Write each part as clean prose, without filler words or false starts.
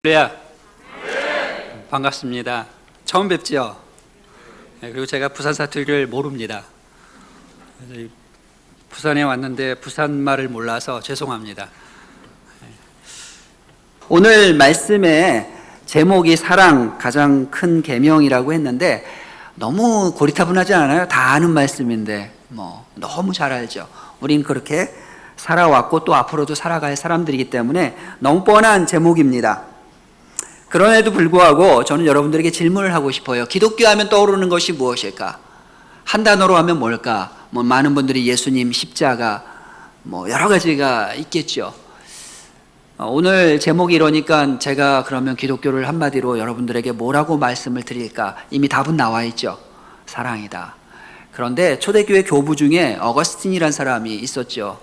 그래야 반갑습니다. 처음 뵙지요. 그리고 제가 부산 사투리를 모릅니다. 부산에 왔는데 부산 말을 몰라서 죄송합니다. 오늘 말씀의 제목이 사랑 가장 큰 계명이라고 했는데 너무 고리타분하지 않아요? 다 아는 말씀인데 너무 잘 알죠. 우린 그렇게 살아왔고 또 앞으로도 살아갈 사람들이기 때문에 너무 뻔한 제목입니다. 그럼에도 불구하고 저는 여러분들에게 질문을 하고 싶어요. 기독교 하면 떠오르는 것이 무엇일까? 한 단어로 하면 뭘까? 많은 분들이 예수님, 십자가, 여러 가지가 있겠죠. 오늘 제목이 이러니까 제가 그러면 기독교를 한마디로 여러분들에게 뭐라고 말씀을 드릴까? 이미 답은 나와 있죠. 사랑이다. 그런데 초대교회 교부 중에 어거스틴이라는 사람이 있었죠.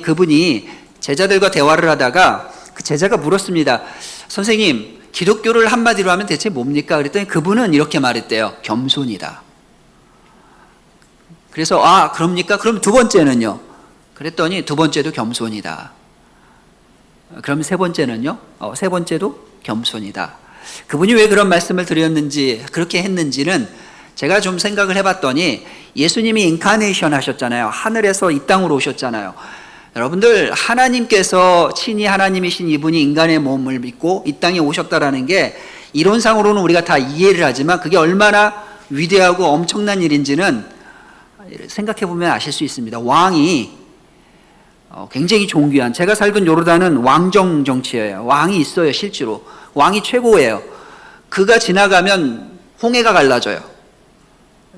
그분이 제자들과 대화를 하다가 그 제자가 물었습니다. 선생님, 기독교를 한마디로 하면 대체 뭡니까? 그랬더니 그분은 이렇게 말했대요. 겸손이다. 그래서 그럽니까? 그럼 두 번째는요? 그랬더니 두 번째도 겸손이다. 그럼 세 번째는요? 세 번째도 겸손이다. 그분이 왜 그런 말씀을 드렸는지, 그렇게 했는지는 제가 좀 생각을 해봤더니 예수님이 인카네이션 하셨잖아요. 하늘에서 이 땅으로 오셨잖아요. 여러분들, 하나님께서 친히 하나님이신 이분이 인간의 몸을 입고 이 땅에 오셨다라는 게 이론상으로는 우리가 다 이해를 하지만 그게 얼마나 위대하고 엄청난 일인지는 생각해 보면 아실 수 있습니다. 왕이 굉장히 존귀한, 제가 살던 요르단은 왕정 정치예요. 왕이 있어요. 실제로 왕이 최고예요. 그가 지나가면 홍해가 갈라져요.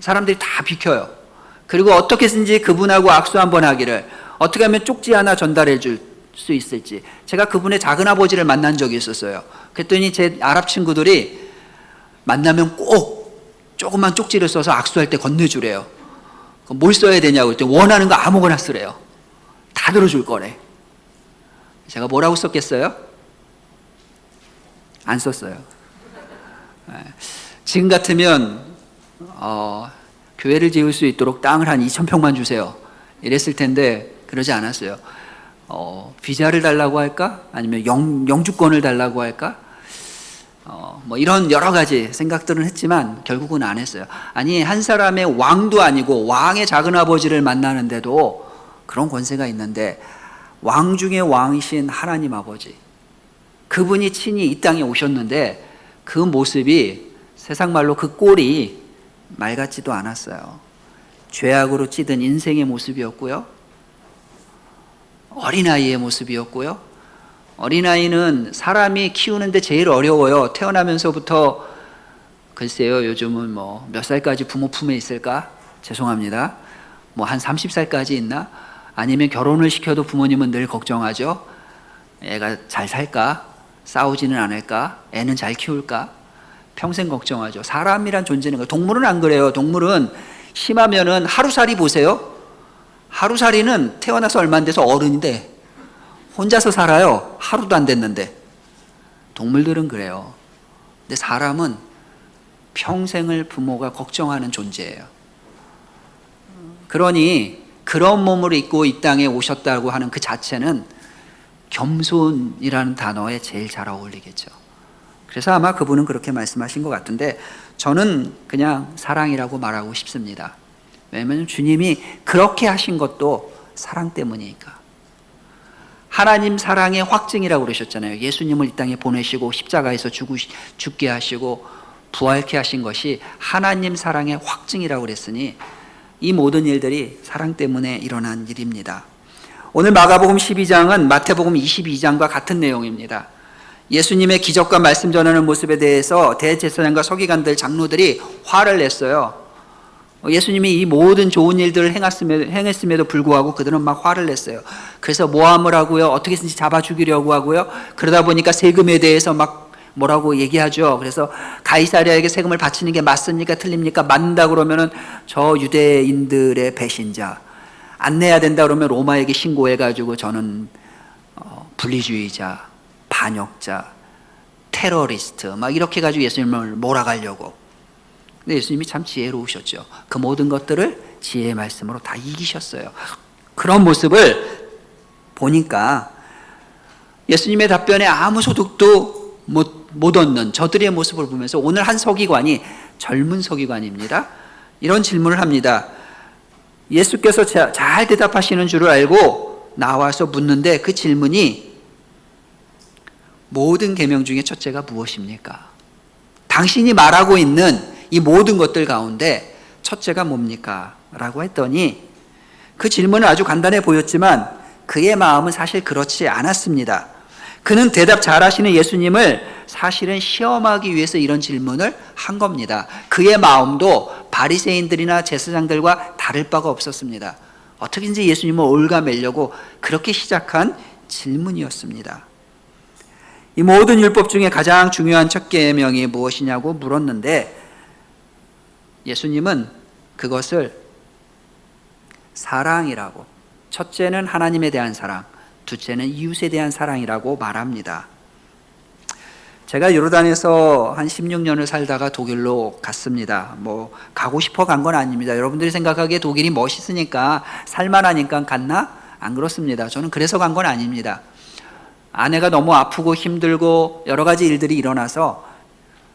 사람들이 다 비켜요. 그리고 어떻게든지 그분하고 악수 한번 하기를, 어떻게 하면 쪽지 하나 전달해 줄 수 있을지. 제가 그분의 작은아버지를 만난 적이 있었어요. 그랬더니 제 아랍 친구들이 만나면 꼭 조그만 쪽지를 써서 악수할 때 건네주래요. 뭘 써야 되냐고 그랬더니 원하는 거 아무거나 쓰래요. 다 들어줄 거래. 제가 뭐라고 썼겠어요? 안 썼어요. 지금 같으면 교회를 지을 수 있도록 땅을 한 2,000평만 주세요. 이랬을 텐데 그러지 않았어요. 비자를 달라고 할까? 아니면 영주권을 달라고 할까? 이런 여러 가지 생각들은 했지만 결국은 안 했어요. 아니, 한 사람의 왕도 아니고 왕의 작은아버지를 만나는데도 그런 권세가 있는데, 왕 중에 왕이신 하나님 아버지, 그분이 친히 이 땅에 오셨는데 그 모습이 세상 말로 그 꼴이 말 같지도 않았어요. 죄악으로 찌든 인생의 모습이었고요. 어린아이의 모습이었고요. 어린아이는 사람이 키우는데 제일 어려워요. 태어나면서부터, 글쎄요, 요즘은 몇 살까지 부모 품에 있을까? 죄송합니다. 한 30살까지 있나? 아니면 결혼을 시켜도 부모님은 늘 걱정하죠. 애가 잘 살까? 싸우지는 않을까? 애는 잘 키울까? 평생 걱정하죠. 사람이란 존재는 거예요. 동물은 안 그래요. 동물은 심하면은 하루살이 보세요. 하루살이는 태어나서 얼마 안 돼서 어른인데 혼자서 살아요. 하루도 안 됐는데. 동물들은 그래요. 근데 사람은 평생을 부모가 걱정하는 존재예요. 그러니 그런 몸을 입고 이 땅에 오셨다고 하는 그 자체는 겸손이라는 단어에 제일 잘 어울리겠죠. 그래서 아마 그분은 그렇게 말씀하신 것 같은데 저는 그냥 사랑이라고 말하고 싶습니다. 왜냐하면 주님이 그렇게 하신 것도 사랑 때문이니까. 하나님 사랑의 확증이라고 그러셨잖아요. 예수님을 이 땅에 보내시고 십자가에서 죽게 하시고 부활케 하신 것이 하나님 사랑의 확증이라고 그랬으니 이 모든 일들이 사랑 때문에 일어난 일입니다. 오늘 마가복음 12장은 마태복음 22장과 같은 내용입니다. 예수님의 기적과 말씀 전하는 모습에 대해서 대제사장과 서기관들, 장로들이 화를 냈어요. 예수님이 이 모든 좋은 일들을 행했음에도 불구하고 그들은 막 화를 냈어요. 그래서 모함을 하고요, 어떻게든지 잡아 죽이려고 하고요, 그러다 보니까 세금에 대해서 막 뭐라고 얘기하죠. 그래서 가이사랴에게 세금을 바치는 게 맞습니까? 틀립니까? 맞는다 그러면은 저 유대인들의 배신자, 안 내야 된다 그러면 로마에게 신고해가지고 저는 분리주의자, 반역자, 테러리스트 막 이렇게 가지고 예수님을 몰아가려고. 근데 예수님이 참 지혜로우셨죠. 그 모든 것들을 지혜의 말씀으로 다 이기셨어요. 그런 모습을 보니까 예수님의 답변에 아무 소득도 못 얻는 저들의 모습을 보면서 오늘 한 서기관이 젊은 서기관입니다. 이런 질문을 합니다. 예수께서 잘 대답하시는 줄을 알고 나와서 묻는데 그 질문이 모든 계명 중에 첫째가 무엇입니까? 당신이 말하고 있는 이 모든 것들 가운데 첫째가 뭡니까? 라고 했더니 그 질문은 아주 간단해 보였지만 그의 마음은 사실 그렇지 않았습니다. 그는 대답 잘하시는 예수님을 사실은 시험하기 위해서 이런 질문을 한 겁니다. 그의 마음도 바리새인들이나 제사장들과 다를 바가 없었습니다. 어떻게든지 예수님을 올가매려고 그렇게 시작한 질문이었습니다. 이 모든 율법 중에 가장 중요한 첫 계명이 무엇이냐고 물었는데 예수님은 그것을 사랑이라고, 첫째는 하나님에 대한 사랑, 둘째는 이웃에 대한 사랑이라고 말합니다. 제가 요르단에서 한 16년을 살다가 독일로 갔습니다. 가고 싶어 간 건 아닙니다. 여러분들이 생각하기에 독일이 멋있으니까 살만하니까 갔나? 안 그렇습니다. 저는 그래서 간 건 아닙니다. 아내가 너무 아프고 힘들고 여러 가지 일들이 일어나서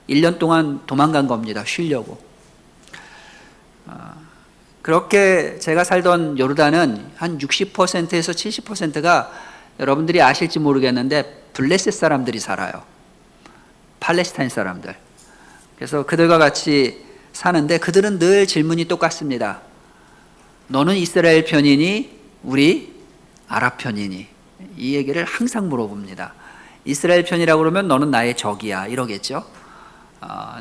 1년 동안 도망간 겁니다. 쉬려고. 그렇게 제가 살던 요르단은 한 60%에서 70%가 여러분들이 아실지 모르겠는데 블레셋 사람들이 살아요. 팔레스타인 사람들. 그래서 그들과 같이 사는데 그들은 늘 질문이 똑같습니다. 너는 이스라엘 편이니? 우리 아랍 편이니? 이 얘기를 항상 물어봅니다. 이스라엘 편이라고 그러면 너는 나의 적이야 이러겠죠.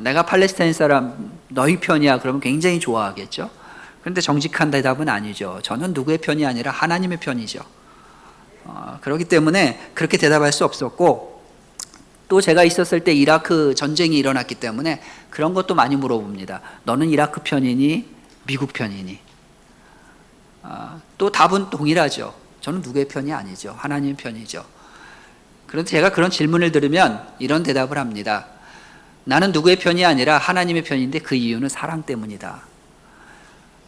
내가 팔레스타인 사람 너희 편이야 그러면 굉장히 좋아하겠죠. 그런데 정직한 대답은 아니죠. 저는 누구의 편이 아니라 하나님의 편이죠. 그렇기 때문에 그렇게 대답할 수 없었고 또 제가 있었을 때 이라크 전쟁이 일어났기 때문에 그런 것도 많이 물어봅니다. 너는 이라크 편이니? 미국 편이니? 또 답은 동일하죠. 저는 누구의 편이 아니죠. 하나님의 편이죠. 그런데 제가 그런 질문을 들으면 이런 대답을 합니다. 나는 누구의 편이 아니라 하나님의 편인데 그 이유는 사랑 때문이다.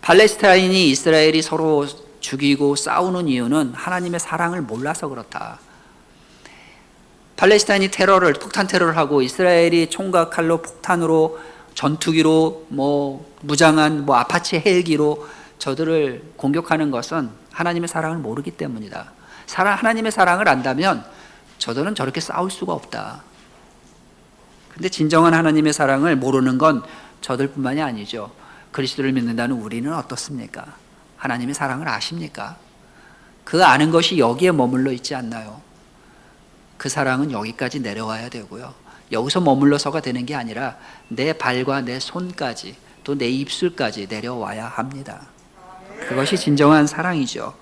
팔레스타인이 이스라엘이 서로 죽이고 싸우는 이유는 하나님의 사랑을 몰라서 그렇다. 팔레스타인이 폭탄 테러를 하고 이스라엘이 총과 칼로 폭탄으로 전투기로 무장한 아파치 헬기로 저들을 공격하는 것은 하나님의 사랑을 모르기 때문이다. 하나님의 사랑을 안다면 저들은 저렇게 싸울 수가 없다. 근데 진정한 하나님의 사랑을 모르는 건 저들뿐만이 아니죠. 그리스도를 믿는다는 우리는 어떻습니까? 하나님의 사랑을 아십니까? 그 아는 것이 여기에 머물러 있지 않나요? 그 사랑은 여기까지 내려와야 되고요. 여기서 머물러서가 되는 게 아니라 내 발과 내 손까지 또 내 입술까지 내려와야 합니다. 그것이 진정한 사랑이죠.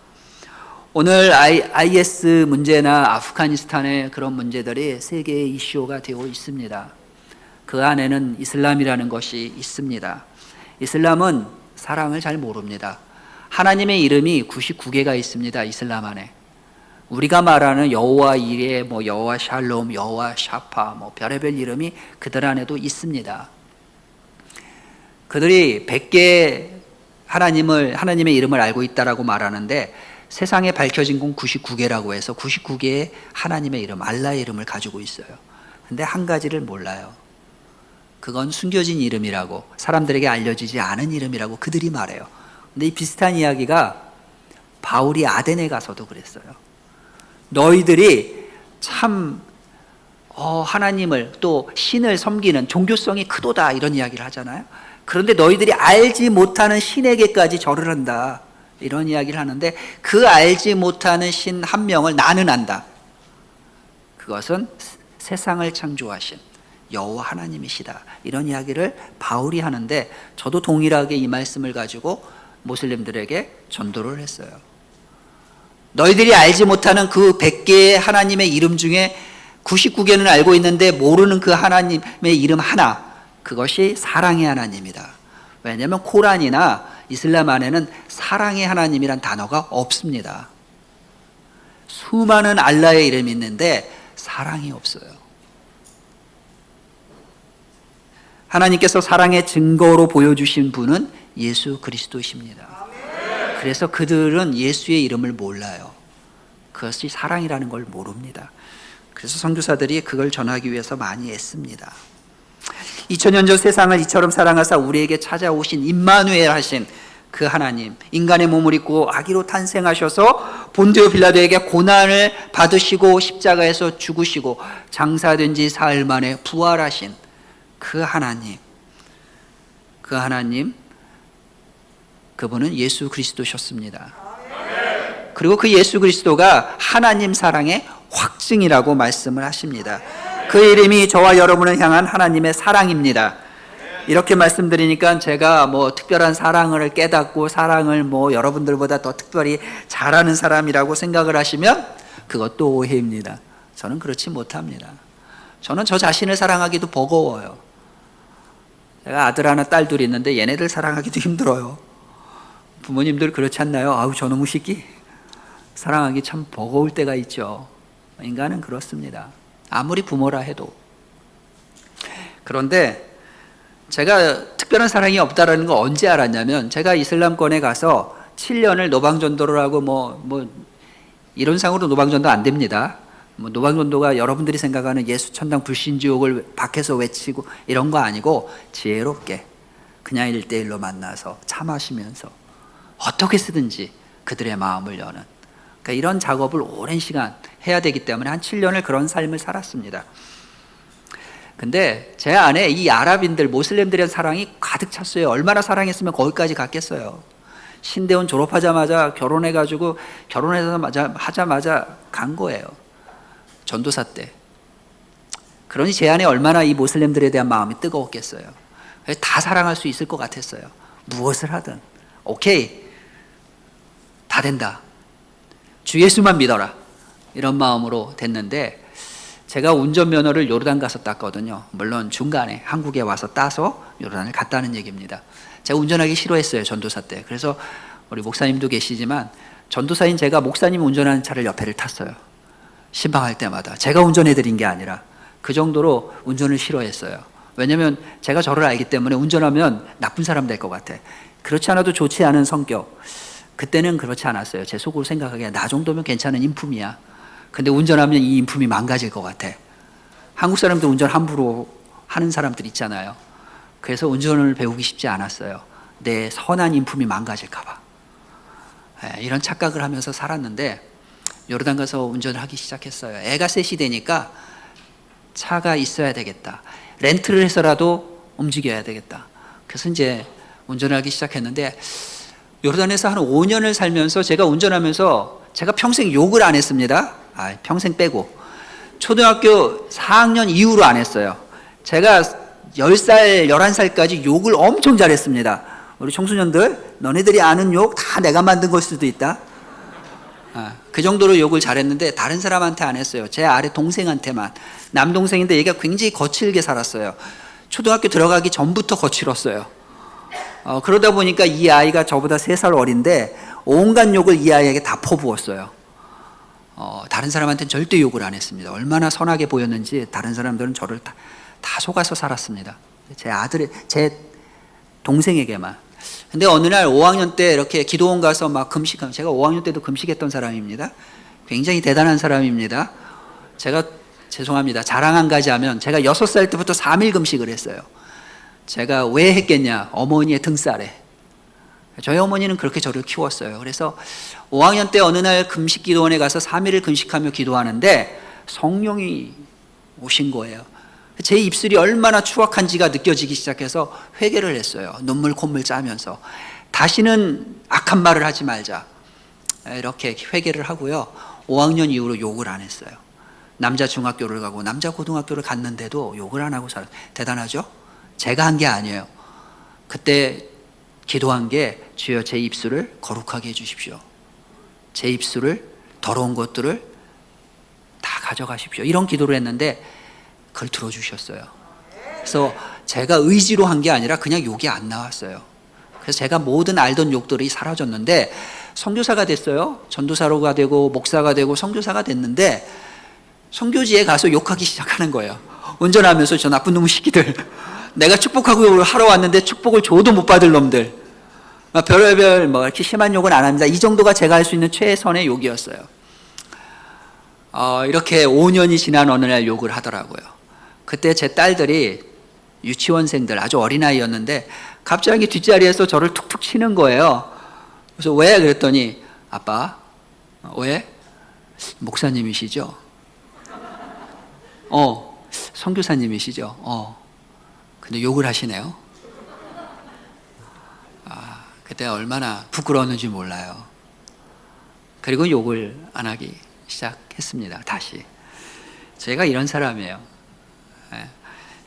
오늘 IS 문제나 아프가니스탄의 그런 문제들이 세계의 이슈가 되어 있습니다. 그 안에는 이슬람이라는 것이 있습니다. 이슬람은 사랑을 잘 모릅니다. 하나님의 이름이 99개가 있습니다. 이슬람 안에. 우리가 말하는 여호와 이레, 여호와 샬롬, 여호와 샤파, 별의별 이름이 그들 안에도 있습니다. 그들이 100개 하나님의 이름을 알고 있다라고 말하는데 세상에 밝혀진 건 99개라고 해서 99개의 하나님의 이름, 알라의 이름을 가지고 있어요. 근데 한 가지를 몰라요. 그건 숨겨진 이름이라고, 사람들에게 알려지지 않은 이름이라고 그들이 말해요. 근데 이 비슷한 이야기가 바울이 아덴에 가서도 그랬어요. 너희들이 참 하나님을 또 신을 섬기는 종교성이 크도다 이런 이야기를 하잖아요. 그런데 너희들이 알지 못하는 신에게까지 절을 한다 이런 이야기를 하는데 그 알지 못하는 신 한 명을 나는 안다. 그것은 세상을 창조하신 여호와 하나님이시다 이런 이야기를 바울이 하는데 저도 동일하게 이 말씀을 가지고 모슬림들에게 전도를 했어요. 너희들이 알지 못하는 그 100개의 하나님의 이름 중에 99개는 알고 있는데 모르는 그 하나님의 이름 하나, 그것이 사랑의 하나님이다. 왜냐하면 코란이나 이슬람 안에는 사랑의 하나님이란 단어가 없습니다. 수많은 알라의 이름이 있는데 사랑이 없어요. 하나님께서 사랑의 증거로 보여주신 분은 예수 그리스도이십니다. 그래서 그들은 예수의 이름을 몰라요. 그것이 사랑이라는 걸 모릅니다. 그래서 선교사들이 그걸 전하기 위해서 많이 애씁니다. 2000년 전 세상을 이처럼 사랑하사 우리에게 찾아오신 임마누엘 하신 그 하나님, 인간의 몸을 입고 아기로 탄생하셔서 본디오 빌라도에게 고난을 받으시고 십자가에서 죽으시고 장사된 지 사흘 만에 부활하신 그 하나님, 그분은 예수 그리스도셨습니다. 그리고 그 예수 그리스도가 하나님 사랑의 확증이라고 말씀을 하십니다. 그 이름이 저와 여러분을 향한 하나님의 사랑입니다. 이렇게 말씀드리니까 제가 뭐 특별한 사랑을 깨닫고 사랑을 뭐 여러분들보다 더 특별히 잘하는 사람이라고 생각을 하시면 그것도 오해입니다. 저는 그렇지 못합니다. 저는 저 자신을 사랑하기도 버거워요. 제가 아들 하나 딸 둘이 있는데 얘네들 사랑하기도 힘들어요. 부모님들 그렇지 않나요? 아우 저놈의 새끼 사랑하기 참 버거울 때가 있죠. 인간은 그렇습니다. 아무리 부모라 해도. 그런데 제가 특별한 사랑이 없다라는 거 언제 알았냐면 제가 이슬람권에 가서 7년을 노방전도를 하고 뭐 이론상으로 노방전도 안 됩니다. 뭐 노방전도가 여러분들이 생각하는 예수 천당 불신지옥을 밖에서 외치고 이런 거 아니고 지혜롭게 그냥 1대1로 만나서 차 마시면서 어떻게 쓰든지 그들의 마음을 여는, 그러니까 이런 작업을 오랜 시간 해야 되기 때문에 한 7년을 그런 삶을 살았습니다. 근데 제 안에 이 아랍인들, 모슬렘들의 사랑이 가득 찼어요. 얼마나 사랑했으면 거기까지 갔겠어요. 신대원 졸업하자마자 결혼하자마자 간 거예요. 전도사 때. 그러니 제 안에 얼마나 이 모슬렘들에 대한 마음이 뜨거웠겠어요. 다 사랑할 수 있을 것 같았어요. 무엇을 하든 오케이, 다 된다, 주 예수만 믿어라, 이런 마음으로 됐는데 제가 운전면허를 요르단 가서 땄거든요. 물론 중간에 한국에 와서 따서 요르단을 갔다는 얘기입니다. 제가 운전하기 싫어했어요, 전도사 때. 그래서 우리 목사님도 계시지만 전도사인 제가 목사님 운전하는 차를 옆에를 탔어요. 신방할 때마다. 제가 운전해드린 게 아니라 그 정도로 운전을 싫어했어요. 왜냐하면 제가 저를 알기 때문에 운전하면 나쁜 사람 될 것 같아. 그렇지 않아도 좋지 않은 성격. 그때는 그렇지 않았어요. 제 속으로 생각하기에 나 정도면 괜찮은 인품이야. 근데 운전하면 이 인품이 망가질 것 같아. 한국 사람도 운전 함부로 하는 사람들 있잖아요. 그래서 운전을 배우기 쉽지 않았어요. 내 선한 인품이 망가질까 봐. 이런 착각을 하면서 살았는데 요르단 가서 운전을 하기 시작했어요. 애가 셋이 되니까 차가 있어야 되겠다. 렌트를 해서라도 움직여야 되겠다. 그래서 이제 운전을 하기 시작했는데 요르단에서 한 5년을 살면서 제가 운전하면서 제가 평생 욕을 안 했습니다. 평생 빼고. 초등학교 4학년 이후로 안 했어요. 제가 10살, 11살까지 욕을 엄청 잘했습니다. 우리 청소년들, 너네들이 아는 욕 다 내가 만든 걸 수도 있다. 그 정도로 욕을 잘했는데 다른 사람한테 안 했어요. 제 아래 동생한테만. 남동생인데 얘가 굉장히 거칠게 살았어요. 초등학교 들어가기 전부터 거칠었어요. 그러다 보니까 이 아이가 저보다 3살 어린데 온갖 욕을 이 아이에게 다 퍼부었어요. 다른 사람한테는 절대 욕을 안 했습니다. 얼마나 선하게 보였는지 다른 사람들은 저를 다 속아서 살았습니다. 제 동생에게만. 근데 어느 날 5학년 때 이렇게 기도원 가서 막 금식하면, 제가 5학년 때도 금식했던 사람입니다. 굉장히 대단한 사람입니다. 제가 죄송합니다. 자랑 한 가지 하면 제가 6살 때부터 3일 금식을 했어요. 제가 왜 했겠냐? 어머니의 등살에. 저희 어머니는 그렇게 저를 키웠어요. 그래서 5학년 때 어느 날 금식 기도원에 가서 3일을 금식하며 기도하는데 성령이 오신 거예요. 제 입술이 얼마나 추악한지가 느껴지기 시작해서 회개를 했어요. 눈물 콧물 짜면서 다시는 악한 말을 하지 말자, 이렇게 회개를 하고요. 5학년 이후로 욕을 안 했어요. 남자 중학교를 가고 남자 고등학교를 갔는데도 욕을 안 하고 살았어요. 대단하죠? 제가 한 게 아니에요. 그때 기도한 게, 주여 제 입술을 거룩하게 해주십시오. 제 입술을, 더러운 것들을 다 가져가십시오. 이런 기도를 했는데 그걸 들어주셨어요. 그래서 제가 의지로 한 게 아니라 그냥 욕이 안 나왔어요. 그래서 제가 모든 알던 욕들이 사라졌는데 선교사가 됐어요. 전도사로가 되고 목사가 되고 선교사가 됐는데 선교지에 가서 욕하기 시작하는 거예요. 운전하면서 저 나쁜 놈의 새끼들, 내가 축복하고 하러 왔는데 축복을 줘도 못 받을 놈들, 별의별 이렇게 심한 욕은 안 합니다. 이 정도가 제가 할 수 있는 최선의 욕이었어요. 이렇게 5년이 지난 어느 날 욕을 하더라고요. 그때 제 딸들이 유치원생들 아주 어린아이였는데 갑자기 뒷자리에서 저를 툭툭 치는 거예요. 그래서 왜? 그랬더니 아빠 왜? 목사님이시죠? 선교사님이시죠? 근데 욕을 하시네요. 그때 얼마나 부끄러웠는지 몰라요. 그리고 욕을 안 하기 시작했습니다. 다시. 제가 이런 사람이에요.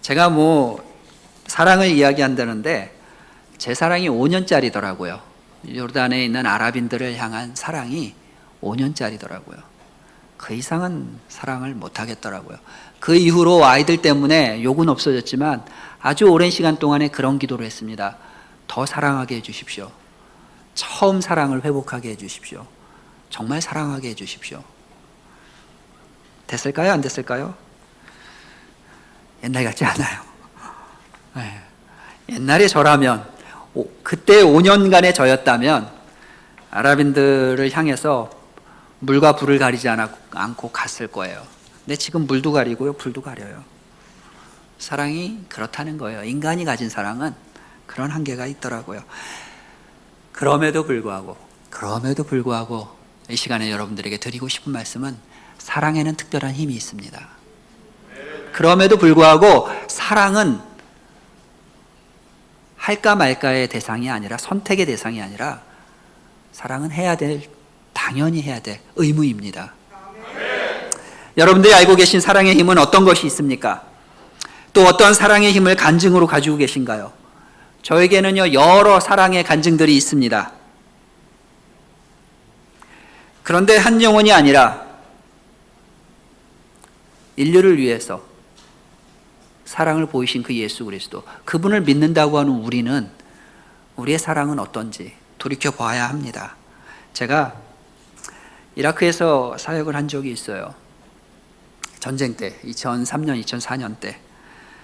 제가 뭐 사랑을 이야기한다는데 제 사랑이 5년짜리더라고요. 요르단에 있는 아랍인들을 향한 사랑이 5년짜리더라고요. 그 이상은 사랑을 못 하겠더라고요. 그 이후로 아이들 때문에 욕은 없어졌지만 아주 오랜 시간 동안에 그런 기도를 했습니다. 더 사랑하게 해주십시오. 처음 사랑을 회복하게 해주십시오. 정말 사랑하게 해주십시오. 됐을까요? 안 됐을까요? 옛날 같지 않아요. 옛날에 저라면, 그때 5년간의 저였다면 아랍인들을 향해서 물과 불을 가리지 않고 갔을 거예요. 근데 지금 물도 가리고요, 불도 가려요. 사랑이 그렇다는 거예요. 인간이 가진 사랑은 그런 한계가 있더라고요. 그럼에도 불구하고 이 시간에 여러분들에게 드리고 싶은 말씀은 사랑에는 특별한 힘이 있습니다. 그럼에도 불구하고 사랑은 할까 말까의 대상이 아니라, 선택의 대상이 아니라, 사랑은 당연히 해야 될 의무입니다. 여러분들이 알고 계신 사랑의 힘은 어떤 것이 있습니까? 또 어떤 사랑의 힘을 간증으로 가지고 계신가요? 저에게는요, 여러 사랑의 간증들이 있습니다. 그런데 한 영혼이 아니라 인류를 위해서 사랑을 보이신 그 예수 그리스도, 그분을 믿는다고 하는 우리의 사랑은 어떤지 돌이켜 봐야 합니다. 제가 이라크에서 사역을 한 적이 있어요. 전쟁 때, 2003년, 2004년 때.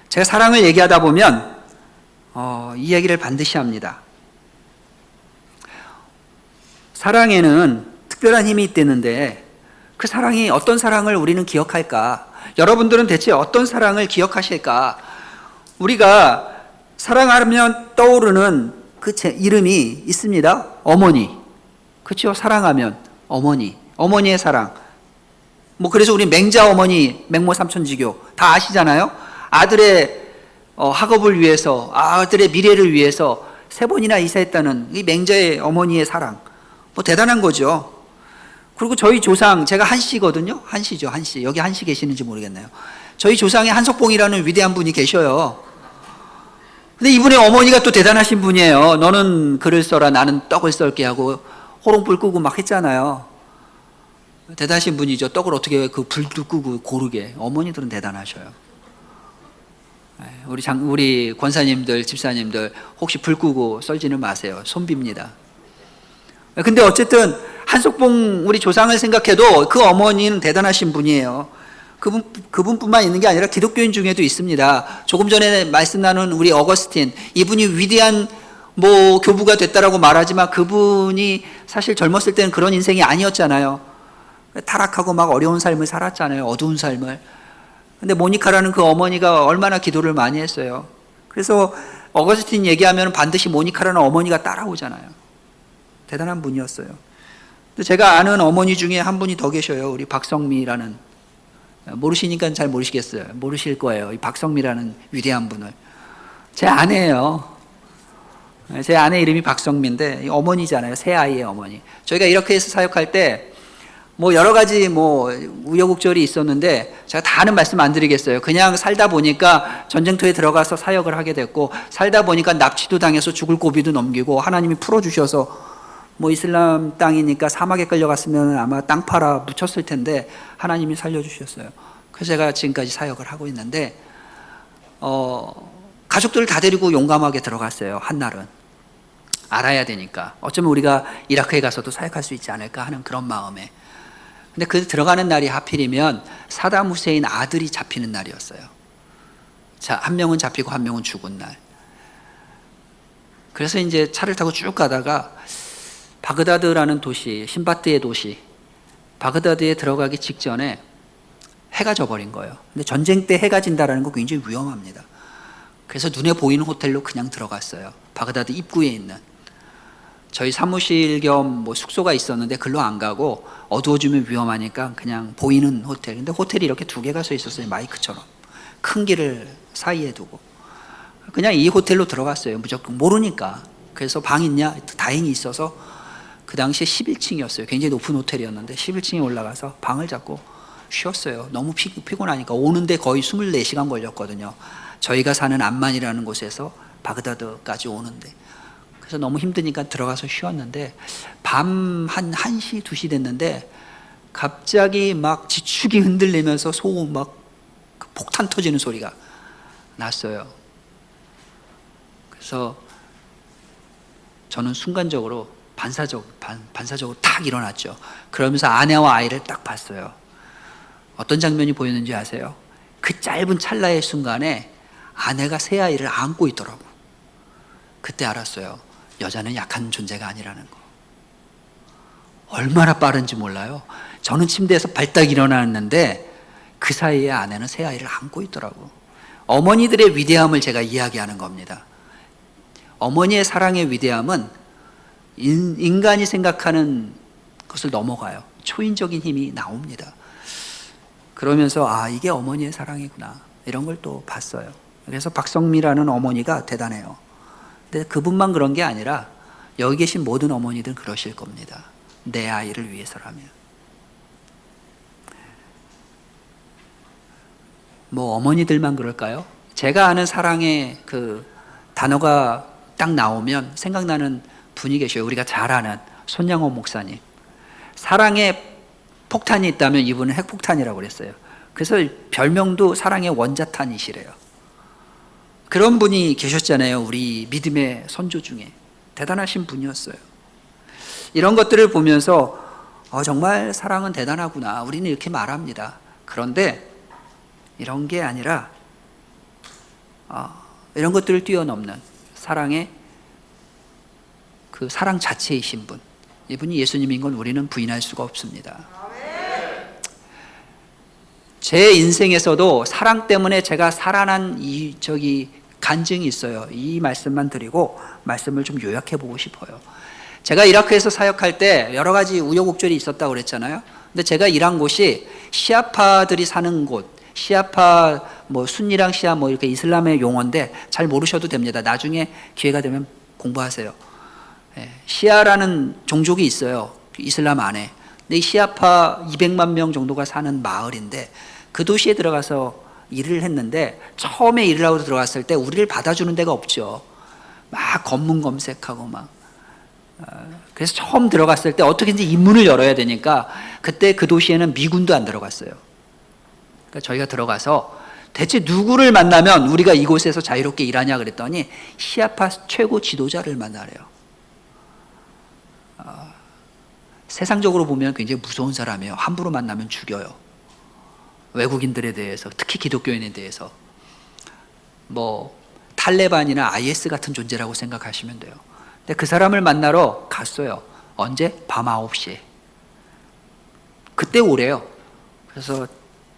제가 사랑을 얘기하다 보면 이 얘기를 반드시 합니다. 사랑에는 특별한 힘이 있다는데 그 사랑이 어떤 사랑을 우리는 기억할까? 여러분들은 대체 어떤 사랑을 기억하실까? 우리가 사랑하면 떠오르는 그 이름이 있습니다. 어머니. 그렇죠? 사랑하면 어머니의 사랑. 그래서 우리 맹자 어머니, 맹모 삼천지교 다 아시잖아요. 아들의 학업을 위해서, 아들의 미래를 위해서 3번이나 이사했다는 이 맹자의 어머니의 사랑. 대단한 거죠. 그리고 저희 조상, 제가 한씨거든요. 한씨죠, 한씨. 여기 한씨 계시는지 모르겠네요. 저희 조상에 한석봉이라는 위대한 분이 계셔요. 근데 이분의 어머니가 또 대단하신 분이에요. 너는 글을 써라, 나는 떡을 썰게 하고 호롱불 끄고 막 했잖아요. 대단하신 분이죠. 떡을 어떻게 그 불도 끄고 고르게. 어머니들은 대단하셔요. 우리 권사님들, 집사님들 혹시 불 끄고 썰지는 마세요. 손빕니다. 근데 어쨌든 한석봉 우리 조상을 생각해도 그 어머니는 대단하신 분이에요. 그분뿐만 있는 게 아니라 기독교인 중에도 있습니다. 조금 전에 말씀 나눈 우리 어거스틴, 이분이 위대한 교부가 됐다라고 말하지만 그분이 사실 젊었을 때는 그런 인생이 아니었잖아요. 타락하고 막 어려운 삶을 살았잖아요. 어두운 삶을. 근데 모니카라는 그 어머니가 얼마나 기도를 많이 했어요. 그래서 어거스틴 얘기하면 반드시 모니카라는 어머니가 따라오잖아요. 대단한 분이었어요. 근데 제가 아는 어머니 중에 한 분이 더 계셔요. 우리 박성미라는, 모르시니까 잘 모르시겠어요. 모르실 거예요. 이 박성미라는 위대한 분을. 제 아내예요. 제 아내 이름이 박성미인데 어머니잖아요. 새 아이의 어머니. 저희가 이렇게 해서 사역할 때 여러 가지 우여곡절이 있었는데 제가 다 아는 말씀 안 드리겠어요. 그냥 살다 보니까 전쟁터에 들어가서 사역을 하게 됐고, 살다 보니까 납치도 당해서 죽을 고비도 넘기고, 하나님이 풀어주셔서 이슬람 땅이니까 사막에 끌려갔으면 아마 땅 팔아 묻혔을 텐데 하나님이 살려주셨어요. 그래서 제가 지금까지 사역을 하고 있는데 가족들을 다 데리고 용감하게 들어갔어요. 한날은 알아야 되니까, 어쩌면 우리가 이라크에 가서도 사역할 수 있지 않을까 하는 그런 마음에. 근데 그 들어가는 날이 하필이면 사담 후세인 아들이 잡히는 날이었어요. 자, 한 명은 잡히고 한 명은 죽은 날. 그래서 이제 차를 타고 쭉 가다가 바그다드라는 도시, 신바트의 도시, 바그다드에 들어가기 직전에 해가 져버린 거예요. 근데 전쟁 때 해가 진다라는 거 굉장히 위험합니다. 그래서 눈에 보이는 호텔로 그냥 들어갔어요. 바그다드 입구에 있는. 저희 사무실 겸 뭐 숙소가 있었는데 글로 안 가고 어두워지면 위험하니까 그냥 보이는 호텔. 근데 호텔이 이렇게 두 개가 서 있었어요. 마이크처럼. 큰 길을 사이에 두고. 그냥 이 호텔로 들어갔어요. 무조건 모르니까. 그래서 방 있냐? 다행히 있어서 그 당시에 11층이었어요. 굉장히 높은 호텔이었는데 11층에 올라가서 방을 잡고 쉬었어요. 너무 피곤하니까. 오는데 거의 24시간 걸렸거든요. 저희가 사는 암만이라는 곳에서 바그다드까지 오는데. 그래서 너무 힘드니까 들어가서 쉬었는데 밤 한 1시, 2시 됐는데 갑자기 막 지축이 흔들리면서 소음 막 폭탄 터지는 소리가 났어요. 그래서 저는 순간적으로 반사적으로 딱 일어났죠. 그러면서 아내와 아이를 딱 봤어요. 어떤 장면이 보였는지 아세요? 그 짧은 찰나의 순간에 아내가 새 아이를 안고 있더라고. 그때 알았어요. 여자는 약한 존재가 아니라는 거. 얼마나 빠른지 몰라요. 저는 침대에서 발딱 일어났는데 그 사이에 아내는 새 아이를 안고 있더라고. 어머니들의 위대함을 제가 이야기하는 겁니다. 어머니의 사랑의 위대함은 인간이 생각하는 것을 넘어가요. 초인적인 힘이 나옵니다. 그러면서 아, 이게 어머니의 사랑이구나, 이런 걸 또 봤어요. 그래서 박성미라는 어머니가 대단해요. 근데 그분만 그런 게 아니라 여기 계신 모든 어머니들은 그러실 겁니다. 내 아이를 위해서라면. 뭐 어머니들만 그럴까요? 제가 아는 사랑의 그 단어가 딱 나오면 생각나는 분이 계셔요. 우리가 잘 아는 손양호 목사님. 사랑의 폭탄이 있다면 이분은 핵폭탄이라고 그랬어요. 그래서 별명도 사랑의 원자탄이시래요. 그런 분이 계셨잖아요. 우리 믿음의 선조 중에. 대단하신 분이었어요. 이런 것들을 보면서 정말 사랑은 대단하구나, 우리는 이렇게 말합니다. 그런데 이런 게 아니라 이런 것들을 뛰어넘는 사랑의 그 사랑 자체이신 분, 이분이 예수님인 건 우리는 부인할 수가 없습니다. 제 인생에서도 사랑 때문에 제가 살아난 간증이 있어요. 이 말씀만 드리고 말씀을 좀 요약해 보고 싶어요. 제가 이라크에서 사역할 때 여러 가지 우여곡절이 있었다고 그랬잖아요. 근데 제가 일한 곳이 시아파들이 사는 곳, 시아파 뭐 순니랑 시아 뭐 이렇게 이슬람의 용어인데 잘 모르셔도 됩니다. 나중에 기회가 되면 공부하세요. 시아라는 종족이 있어요. 이슬람 안에. 근데 이 시아파 200만 명 정도가 사는 마을인데 그 도시에 들어가서 일을 했는데 처음에 일을 하고 들어갔을 때 우리를 받아주는 데가 없죠. 막 검문 검색하고 막. 그래서 처음 들어갔을 때 어떻게든지 입문을 열어야 되니까 그때 그 도시에는 미군도 안 들어갔어요. 그러니까 저희가 들어가서 대체 누구를 만나면 우리가 이곳에서 자유롭게 일하냐 그랬더니 시아파 최고 지도자를 만나래요. 세상적으로 보면 굉장히 무서운 사람이에요. 함부로 만나면 죽여요. 외국인들에 대해서, 특히 기독교인에 대해서. 뭐 탈레반이나 IS 같은 존재라고 생각하시면 돼요. 근데 그 사람을 만나러 갔어요. 언제? 밤 9시에. 그때 오래요. 그래서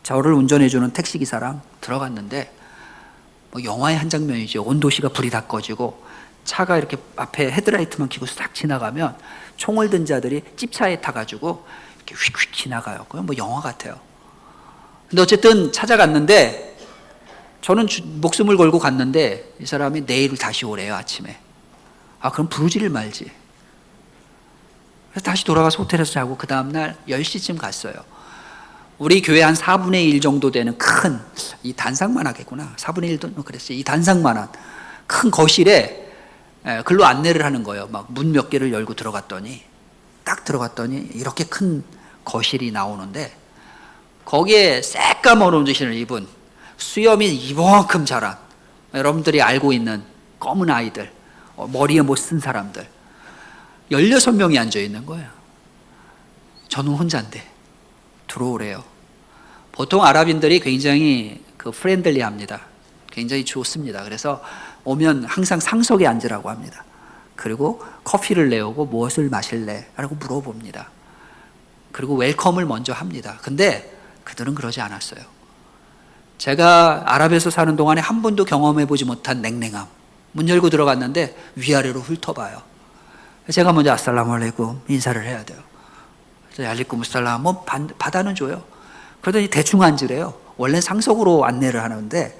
저를 운전해주는 택시기사랑 들어갔는데 뭐 영화의 한 장면이죠. 온 도시가 불이 다 꺼지고 차가 이렇게 앞에 헤드라이트만 켜고 싹 지나가면 총을 든 자들이 찝차에 타가지고 이렇게 휙휙 지나가요. 그건 뭐 영화 같아요. 근데 어쨌든 찾아갔는데 저는 목숨을 걸고 갔는데 이 사람이 내일 다시 오래요, 아침에. 그럼 부르지를 말지. 그래서 다시 돌아가서 호텔에서 자고 그 다음날 10시쯤 갔어요. 우리 교회 한 4분의 1 정도 되는 큰, 이 단상만 하겠구나. 4분의 1도 그랬어요. 이 단상만한 큰 거실에 글로 안내를 하는 거예요. 막 문 몇 개를 열고 들어갔더니, 딱 들어갔더니 이렇게 큰 거실이 나오는데 거기에 새까만 옷을 입은 수염이 이만큼 자란, 여러분들이 알고 있는 검은 아이들, 머리에 못 쓴 사람들 16명이 앉아 있는 거예요. 저는 혼자인데 들어오래요. 보통 아랍인들이 굉장히 프렌들리합니다. 굉장히 좋습니다. 그래서 오면 항상 상석에 앉으라고 합니다. 그리고 커피를 내오고 무엇을 마실래? 라고 물어봅니다. 그리고 웰컴을 먼저 합니다. 근데 그들은 그러지 않았어요. 제가 아랍에서 사는 동안에 한 번도 경험해보지 못한 냉랭함. 문 열고 들어갔는데 위아래로 훑어봐요. 제가 먼저 아살라무 알레이쿰 인사를 해야 돼요. 알리쿰 무살람 뭐 받아는 줘요. 그러더니 대충 앉으래요. 원래는 상석으로 안내를 하는데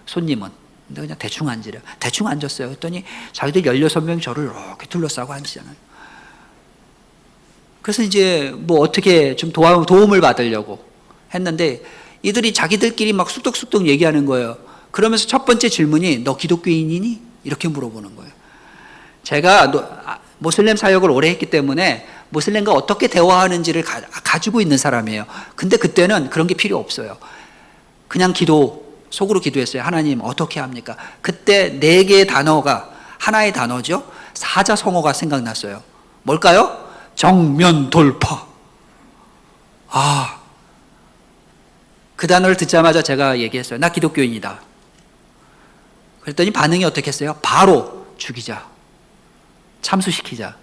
손님은 근데 그냥 대충 앉으래요. 대충 앉았어요. 그랬더니 자기들 16명 저를 이렇게 둘러싸고 앉으잖아요. 그래서 이제 뭐 어떻게 좀 도움을 받으려고 했는데 이들이 자기들끼리 막 쑥덕쑥덕 얘기하는 거예요. 그러면서 첫 번째 질문이 너 기독교인이니? 이렇게 물어보는 거예요. 제가 모슬렘 사역을 오래 했기 때문에 모슬렘과 어떻게 대화하는지를 가지고 있는 사람이에요. 근데 그때는 그런 게 필요 없어요. 그냥 속으로 기도했어요. 하나님 어떻게 합니까? 그때 4개의 단어가 하나의 단어죠. 사자성어가 생각났어요. 뭘까요? 정면 돌파. 그 단어를 듣자마자 제가 얘기했어요. 나 기독교인이다. 그랬더니 반응이 어떻게 했어요? 바로 죽이자. 참수시키자.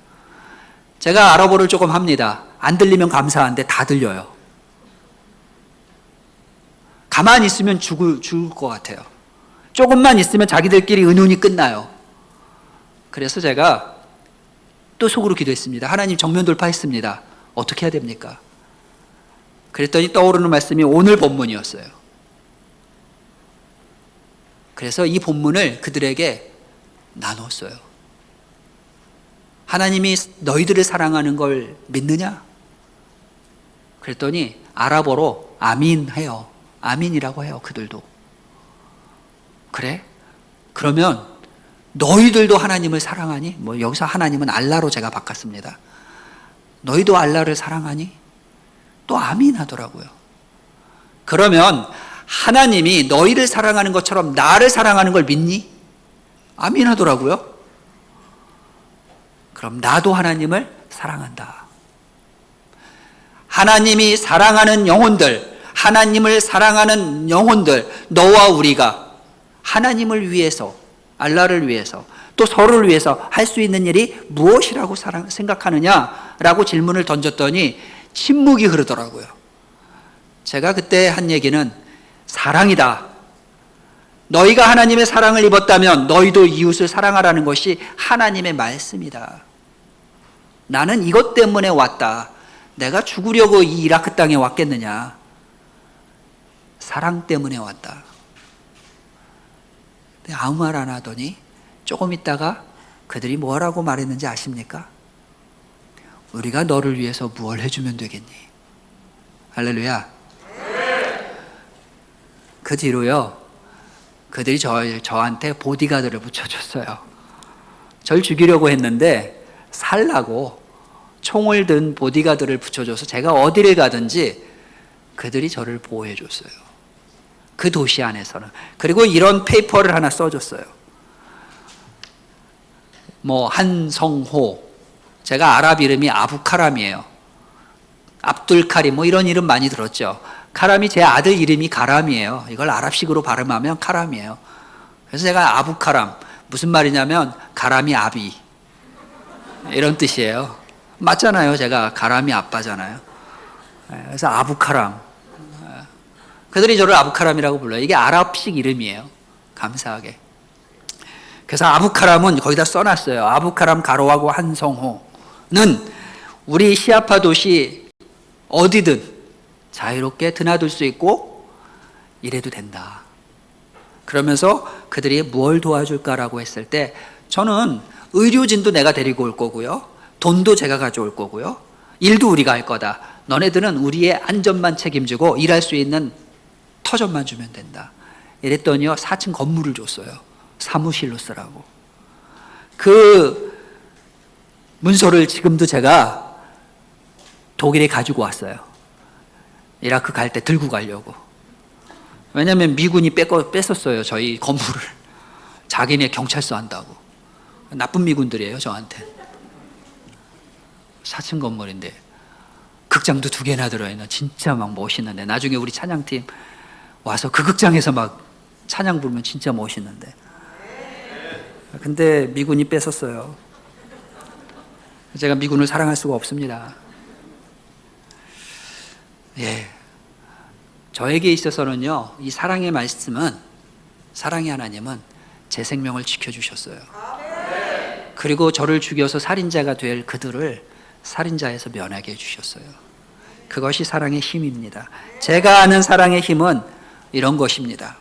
제가 아랍어를 조금 합니다. 안 들리면 감사한데 다 들려요. 가만히 있으면 죽을 것 같아요. 조금만 있으면 자기들끼리 의논이 끝나요. 그래서 제가 또 속으로 기도했습니다. 하나님 정면 돌파했습니다. 어떻게 해야 됩니까? 그랬더니 떠오르는 말씀이 오늘 본문이었어요. 그래서 이 본문을 그들에게 나눴어요. 하나님이 너희들을 사랑하는 걸 믿느냐? 그랬더니 아랍어로 아민 해요. 아민이라고 해요. 그들도. 그래? 그러면 너희들도 하나님을 사랑하니? 뭐 여기서 하나님은 알라로 제가 바꿨습니다. 너희도 알라를 사랑하니? 또 아민 하더라고요. 그러면 하나님이 너희를 사랑하는 것처럼 나를 사랑하는 걸 믿니? 아민 하더라고요. 그럼 나도 하나님을 사랑한다. 하나님이 사랑하는 영혼들, 하나님을 사랑하는 영혼들, 너와 우리가 하나님을 위해서, 알라를 위해서, 또 서로를 위해서 할 수 있는 일이 무엇이라고 생각하느냐라고 질문을 던졌더니 침묵이 흐르더라고요. 제가 그때 한 얘기는 사랑이다. 너희가 하나님의 사랑을 입었다면 너희도 이웃을 사랑하라는 것이 하나님의 말씀이다. 나는 이것 때문에 왔다. 내가 죽으려고 이 이라크 땅에 왔겠느냐. 사랑 때문에 왔다. 근데 아무 말 안 하더니 조금 있다가 그들이 뭐라고 말했는지 아십니까? 우리가 너를 위해서 무엇을 해주면 되겠니? 할렐루야. 그 뒤로요, 그들이 저한테 보디가드를 붙여줬어요. 절 죽이려고 했는데 살라고 총을 든 보디가드를 붙여줘서 제가 어디를 가든지 그들이 저를 보호해 줬어요. 그 도시 안에서는. 그리고 이런 페이퍼를 하나 써줬어요. 뭐 한성호, 제가 아랍 이름이 아부카람이에요. 압둘카림 뭐 이런 이름 많이 들었죠. 카람이 제 아들 이름이 가람이에요. 이걸 아랍식으로 발음하면 카람이에요. 그래서 제가 아부카람, 무슨 말이냐면 가람이 아비 이런 뜻이에요. 맞잖아요. 제가 가람이 아빠잖아요. 그래서 아부카람. 그들이 저를 아부카람이라고 불러요. 이게 아랍식 이름이에요. 감사하게. 그래서 아부카람은 거기다 써놨어요. 아부카람 가로하고 한성호는 우리 시아파 도시 어디든 자유롭게 드나들 수 있고 이래도 된다. 그러면서 그들이 뭘 도와줄까라고 했을 때 저는 의료진도 내가 데리고 올 거고요. 돈도 제가 가져올 거고요. 일도 우리가 할 거다. 너네들은 우리의 안전만 책임지고 일할 수 있는 터전만 주면 된다. 이랬더니요, 4층 건물을 줬어요. 사무실로 쓰라고. 그 문서를 지금도 제가 독일에 가지고 왔어요. 이라크 갈 때 들고 가려고. 왜냐하면 미군이 뺐었어요. 저희 건물을. 자기네 경찰서 한다고. 나쁜 미군들이에요, 저한테. 4층 건물인데 극장도 2개나 들어있는 진짜 막 멋있는데 나중에 우리 찬양팀 와서 그 극장에서 막 찬양 부르면 진짜 멋있는데 근데 미군이 뺏었어요. 제가 미군을 사랑할 수가 없습니다. 예. 저에게 있어서는요, 이 사랑의 말씀은, 사랑의 하나님은 제 생명을 지켜주셨어요. 그리고 저를 죽여서 살인자가 될 그들을 살인자에서 면하게 해주셨어요. 그것이 사랑의 힘입니다. 제가 아는 사랑의 힘은 이런 것입니다.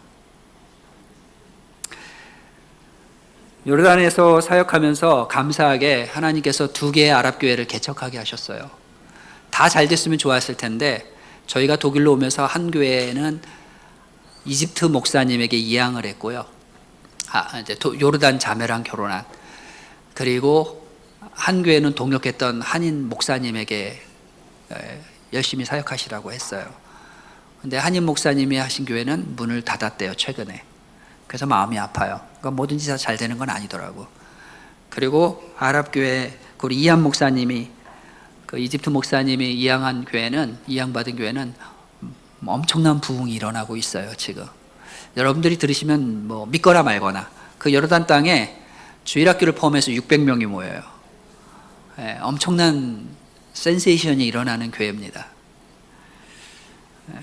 요르단에서 사역하면서 감사하게 하나님께서 2개의 아랍교회를 개척하게 하셨어요. 다 잘 됐으면 좋았을 텐데 저희가 독일로 오면서 한 교회는 이집트 목사님에게 이양을 했고요. 이제 요르단 자매랑 결혼한, 그리고 한 교회는 동역했던 한인 목사님에게 열심히 사역하시라고 했어요. 근데 한인 목사님이 하신 교회는 문을 닫았대요, 최근에. 그래서 마음이 아파요. 그러니까 뭐든지 다 잘 되는 건 아니더라고. 그리고 아랍교회, 우리 이양 목사님이, 그 이집트 목사님이 이양받은 교회는 엄청난 부흥이 일어나고 있어요, 지금. 여러분들이 들으시면 뭐 믿거나 말거나, 그 요르단 땅에 주일학교를 포함해서 600명이 모여요. 엄청난 센세이션이 일어나는 교회입니다.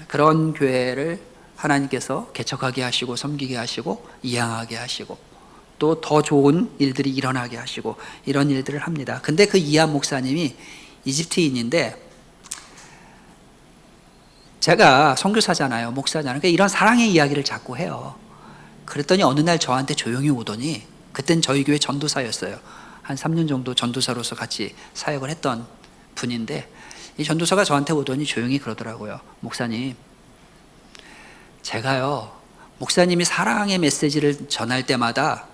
그런 교회를 하나님께서 개척하게 하시고 섬기게 하시고 이양하게 하시고 또 더 좋은 일들이 일어나게 하시고 이런 일들을 합니다. 근데 그 이양 목사님이 이집트인인데, 제가 선교사잖아요, 목사잖아요. 그러니까 이런 사랑의 이야기를 자꾸 해요. 그랬더니 어느 날 저한테 조용히 오더니, 그땐 저희 교회 전도사였어요. 한 3년 정도 전도사로서 같이 사역을 했던 분인데, 이 전도사가 저한테 오더니 조용히 그러더라고요. 목사님, 제가요, 목사님이 사랑의 메시지를 전할 때마다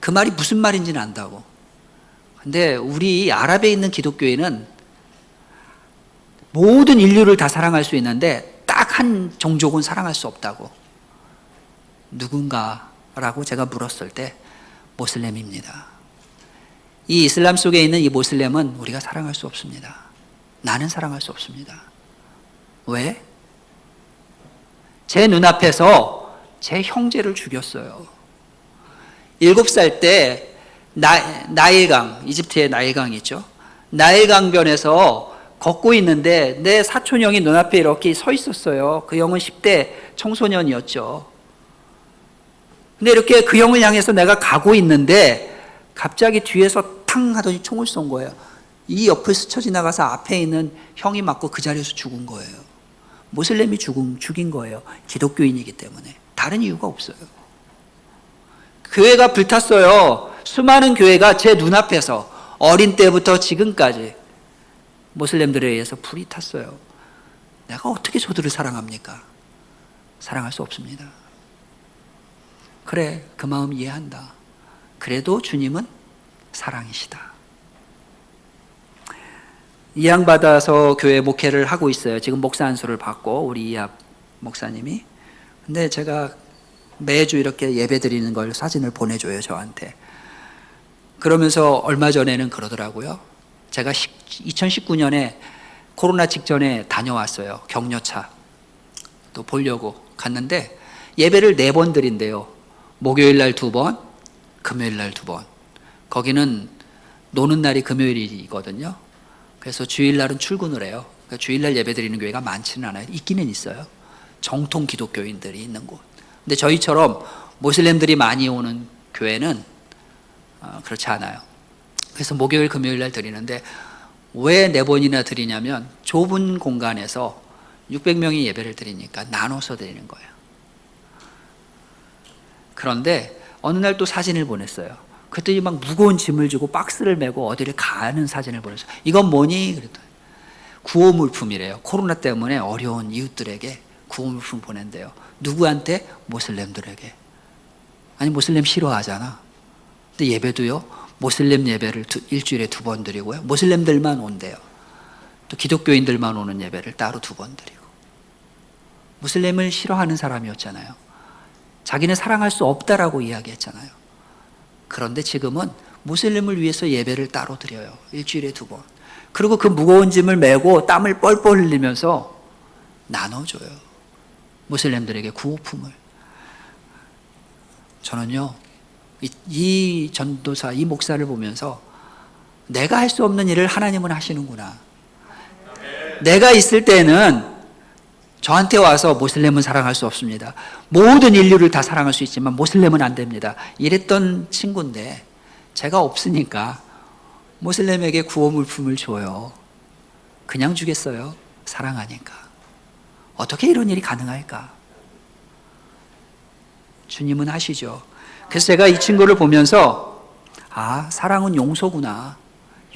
그 말이 무슨 말인지는 안다고. 근데 우리 아랍에 있는 기독교인은 모든 인류를 다 사랑할 수 있는데 딱 한 종족은 사랑할 수 없다고. 누군가라고 제가 물었을 때 모슬렘입니다. 이 이슬람 속에 있는 이 모슬렘은 우리가 사랑할 수 없습니다. 나는 사랑할 수 없습니다. 왜? 제 눈앞에서 제 형제를 죽였어요. 7살 때 나일강, 이집트의 나일강이 있죠. 나일강변에서 걷고 있는데 내 사촌 형이 눈앞에 이렇게 서 있었어요. 그 형은 10대 청소년이었죠. 근데 이렇게 그 형을 향해서 내가 가고 있는데 갑자기 뒤에서 탕 하더니 총을 쏜 거예요. 이 옆을 스쳐 지나가서 앞에 있는 형이 맞고 그 자리에서 죽은 거예요. 모슬렘이 죽인 거예요. 기독교인이기 때문에. 다른 이유가 없어요. 교회가 불탔어요. 수많은 교회가 제 눈앞에서 어린 때부터 지금까지 모슬렘들에 의해서 불이 탔어요. 내가 어떻게 저들을 사랑합니까? 사랑할 수 없습니다. 그래, 그 마음 이해한다. 그래도 주님은 사랑이시다. 이양받아서 교회 목회를 하고 있어요. 지금 목사 안수를 받고, 우리 이합 목사님이. 근데 제가 매주 이렇게 예배 드리는 걸 사진을 보내줘요, 저한테. 그러면서 얼마 전에는 그러더라고요. 제가 2019년에 코로나 직전에 다녀왔어요. 격려차 또 보려고 갔는데 예배를 4번 드린대요. 목요일 날 2번, 금요일 날 2번. 거기는 노는 날이 금요일이거든요. 그래서 주일날은 출근을 해요. 그러니까 주일날 예배 드리는 교회가 많지는 않아요. 있기는 있어요. 정통 기독교인들이 있는 곳. 근데 저희처럼 모슬렘들이 많이 오는 교회는 그렇지 않아요. 그래서 목요일, 금요일 날 드리는데 왜 4번이나 드리냐면 좁은 공간에서 600명이 예배를 드리니까 나눠서 드리는 거예요. 그런데 어느 날 또 사진을 보냈어요. 그랬더니 막 무거운 짐을 지고 박스를 메고 어디를 가는 사진을 보냈어요. 이건 뭐니? 그랬더니 구호물품이래요. 코로나 때문에 어려운 이웃들에게 구호물품 보낸대요. 누구한테? 모슬렘들에게. 아니, 모슬렘 싫어하잖아. 근데 예배도요, 모슬렘 예배를 일주일에 2번 드리고요. 모슬렘들만 온대요. 또 기독교인들만 오는 예배를 따로 2번 드리고. 모슬렘을 싫어하는 사람이었잖아요. 자기는 사랑할 수 없다라고 이야기했잖아요. 그런데 지금은 모슬렘을 위해서 예배를 따로 드려요. 일주일에 2번. 그리고 그 무거운 짐을 메고 땀을 뻘뻘 흘리면서 나눠줘요. 모슬렘들에게 구호품을. 저는요, 이 전도사, 이 목사를 보면서 내가 할 수 없는 일을 하나님은 하시는구나. 내가 있을 때는 저한테 와서 모슬렘은 사랑할 수 없습니다. 모든 인류를 다 사랑할 수 있지만 모슬렘은 안 됩니다. 이랬던 친구인데 제가 없으니까 모슬렘에게 구호 물품을 줘요. 그냥 주겠어요? 사랑하니까. 어떻게 이런 일이 가능할까? 주님은 하시죠. 그래서 제가 이 친구를 보면서 사랑은 용서구나.